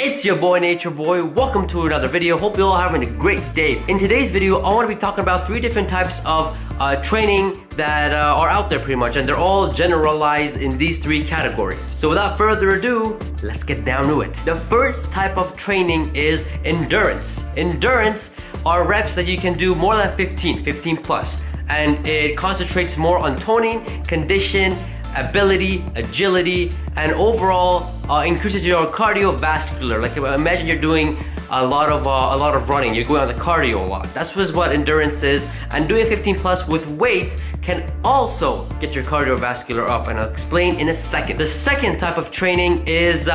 It's your boy Nature Boy. Welcome to another video. Hope you're all having a great day. In today's video, I want to be talking about 3 different types of training that are out there pretty much, and they're all generalized in these 3 categories. So without further ado, let's get down to it. The first type of training is endurance. Endurance are reps that you can do more than 15 plus, and it concentrates more on toning, condition, ability, agility, and overall increases your cardiovascular. Like imagine you're doing a lot of running, you're going on the cardio a lot. That's what endurance is, and doing 15 plus with weight can also get your cardiovascular up, and I'll explain in a second. The second type of training is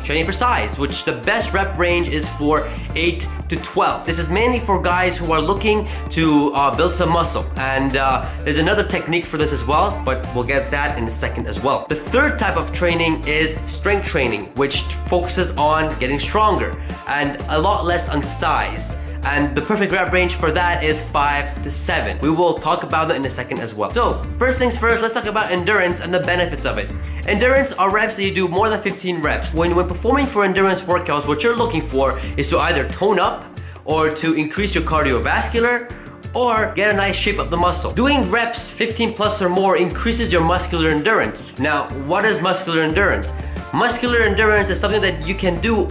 training for size, which the best rep range is for 8 to 12. This is mainly for guys who are looking to build some muscle, and there's another technique for this as well, but we'll get that in a second as well. The third type of training is strength training, which focuses on getting stronger and a lot less on size. And the perfect rep range for that is 5 to 7. We will talk about that in a second as well. So first things first, let's talk about endurance and the benefits of it. Endurance are reps that you do more than 15 reps. When performing for endurance workouts, what you're looking for is to either tone up or to increase your cardiovascular or get a nice shape of the muscle. Doing reps 15 plus or more increases your muscular endurance. Now, what is muscular endurance? Muscular endurance is something that you can do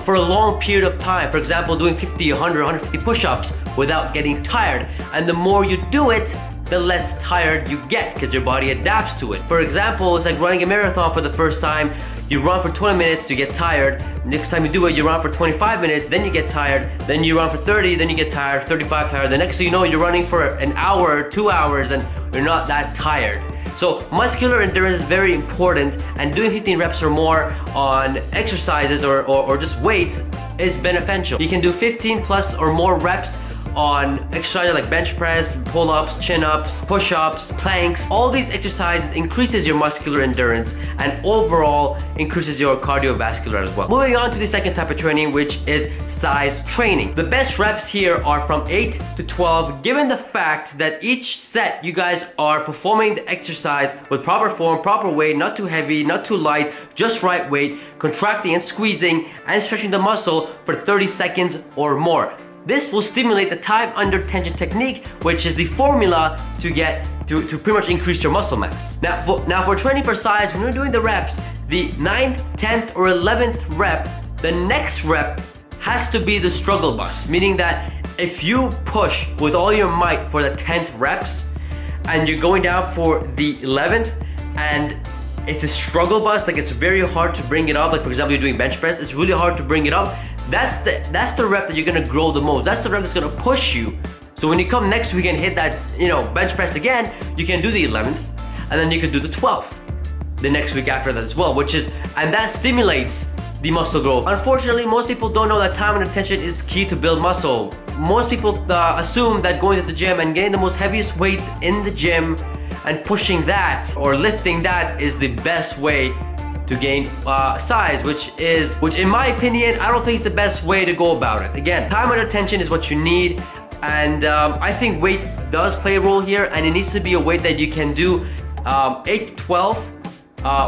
for a long period of time. For example, doing 50, 100, 150 push-ups without getting tired. And the more you do it, the less tired you get because your body adapts to it. For example, it's like running a marathon for the first time. You run for 20 minutes, you get tired. Next time you do it, you run for 25 minutes, then you get tired. Then you run for 30, then you get tired, 35 tired. The next thing you know, you're running for an hour, 2 hours, and you're not that tired. So muscular endurance is very important, and doing 15 reps or more on exercises or just weights is beneficial. You can do 15 plus or more reps on exercises like bench press, pull-ups, chin-ups, push-ups, planks. All these exercises increases your muscular endurance and overall increases your cardiovascular as well. Moving on to the second type of training, which is size training. The best reps here are from 8 to 12, given the fact that each set you guys are performing the exercise with proper form, proper weight, not too heavy, not too light, just right weight, contracting and squeezing and stretching the muscle for 30 seconds or more. This will stimulate the time under tension technique, which is the formula to pretty much increase your muscle mass. Now for training for size, when you're doing the reps, the 9th, 10th, or 11th rep, the next rep has to be the struggle bus, meaning that if you push with all your might for the 10th reps and you're going down for the 11th and it's a struggle bus, like it's very hard to bring it up, like for example you're doing bench press, it's really hard to bring it up, that's the rep that you're gonna grow the most. That's the rep that's gonna push you. So when you come next week and hit that, bench press again, you can do the 11th, and then you can do the 12th the next week after that as well, and that stimulates the muscle growth. Unfortunately, most people don't know that time and attention is key to build muscle. Most people assume that going to the gym and getting the most heaviest weights in the gym and pushing that or lifting that is the best way to gain size, which in my opinion, I don't think it's the best way to go about it. Again, time and attention is what you need, and I think weight does play a role here, and it needs to be a weight that you can do 8 to 12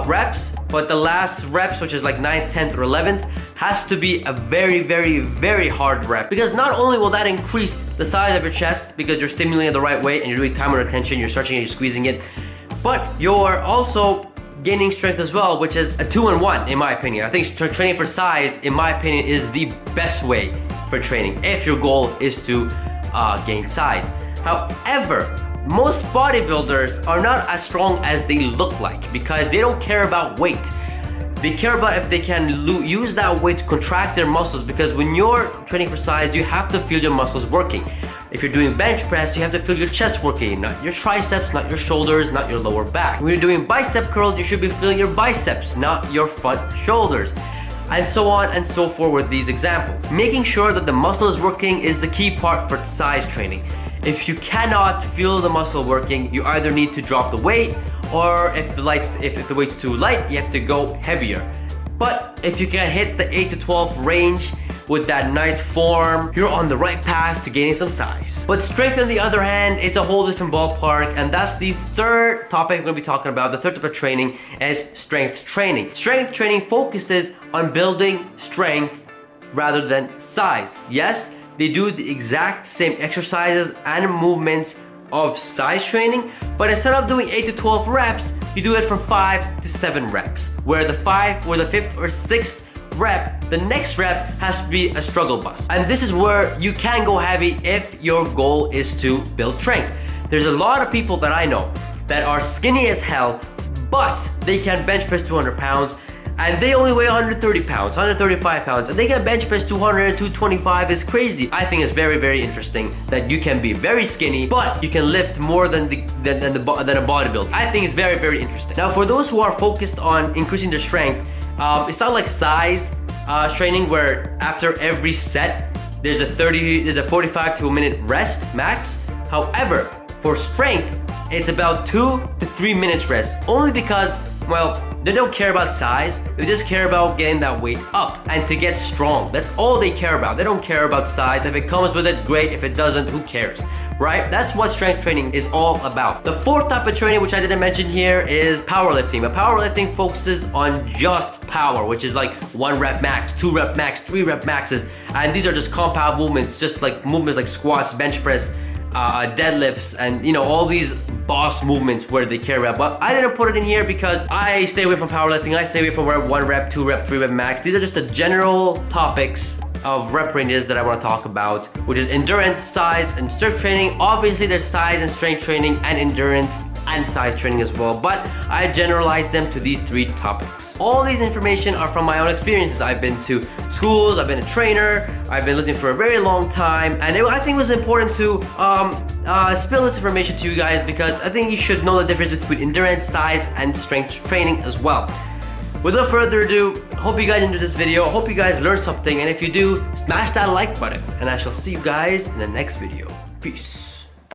reps, but the last reps, which is like 9th, 10th, or 11th, has to be a very, very, very hard rep, because not only will that increase the size of your chest because you're stimulating the right way and you're doing time under tension, you're stretching and you're squeezing it, but you're also gaining strength as well, which is a 2-in-1 in my opinion. I think training for size, in my opinion, is the best way for training if your goal is to gain size. However, most bodybuilders are not as strong as they look like because they don't care about weight. They care about if they can use that weight to contract their muscles, because when you're training for size, you have to feel your muscles working. If you're doing bench press, you have to feel your chest working, not your triceps, not your shoulders, not your lower back. When you're doing bicep curls, you should be feeling your biceps, not your front shoulders. And so on and so forth with these examples. Making sure that the muscle is working is the key part for size training. If you cannot feel the muscle working, you either need to drop the weight, or if the weight's too light, you have to go heavier. But if you can hit the 8 to 12 range, with that nice form, you're on the right path to gaining some size. But strength, on the other hand, it's a whole different ballpark, and that's the third topic we're going to be talking about. The third type of training is strength training. Strength training focuses on building strength rather than size. Yes, they do the exact same exercises and movements of size training, but instead of doing 8 to 12 reps, you do it from 5 to 7 reps, where the 5th or 6th rep, the next rep has to be a struggle bus. And this is where you can go heavy if your goal is to build strength. There's a lot of people that I know that are skinny as hell, but they can bench press 200 pounds, and they only weigh 130 pounds, 135 pounds, and they can bench press 200, 225. Is crazy. I think it's very, very interesting that you can be very skinny, but you can lift more than a bodybuilder. I think it's very, very interesting. Now, for those who are focused on increasing their strength, it's not like size training where after every set there's a 45 to a minute rest max. However, for strength, it's about 2 to 3 minutes rest, only because, well, they don't care about size, they just care about getting that weight up and to get strong. That's all they care about. They don't care about size. If it comes with it, great. If it doesn't, who cares, right? That's what strength training is all about. The fourth type of training, which I didn't mention here, is powerlifting. But powerlifting focuses on just power, which is like 1 rep max, 2 rep max, 3 rep maxes. And these are just compound movements, just like movements like squats, bench press, deadlifts, and all these boss movements where they care about. But I didn't put it in here because I stay away from powerlifting. I stay away from 1 rep, 2 rep, 3 rep max. These are just the general topics of rep ranges that I want to talk about, which is endurance, size, and strength training. Obviously, there's size and strength training and endurance and size training as well, but I generalized them to these 3 topics. All these information are from my own experiences. I've been to schools, I've been a trainer, I've been listening for a very long time, and I think it was important to spill this information to you guys because I think you should know the difference between endurance, size, and strength training as well. Without further ado, hope you guys enjoyed this video. I hope you guys learned something, and if you do, smash that like button, and I shall see you guys in the next video. Peace.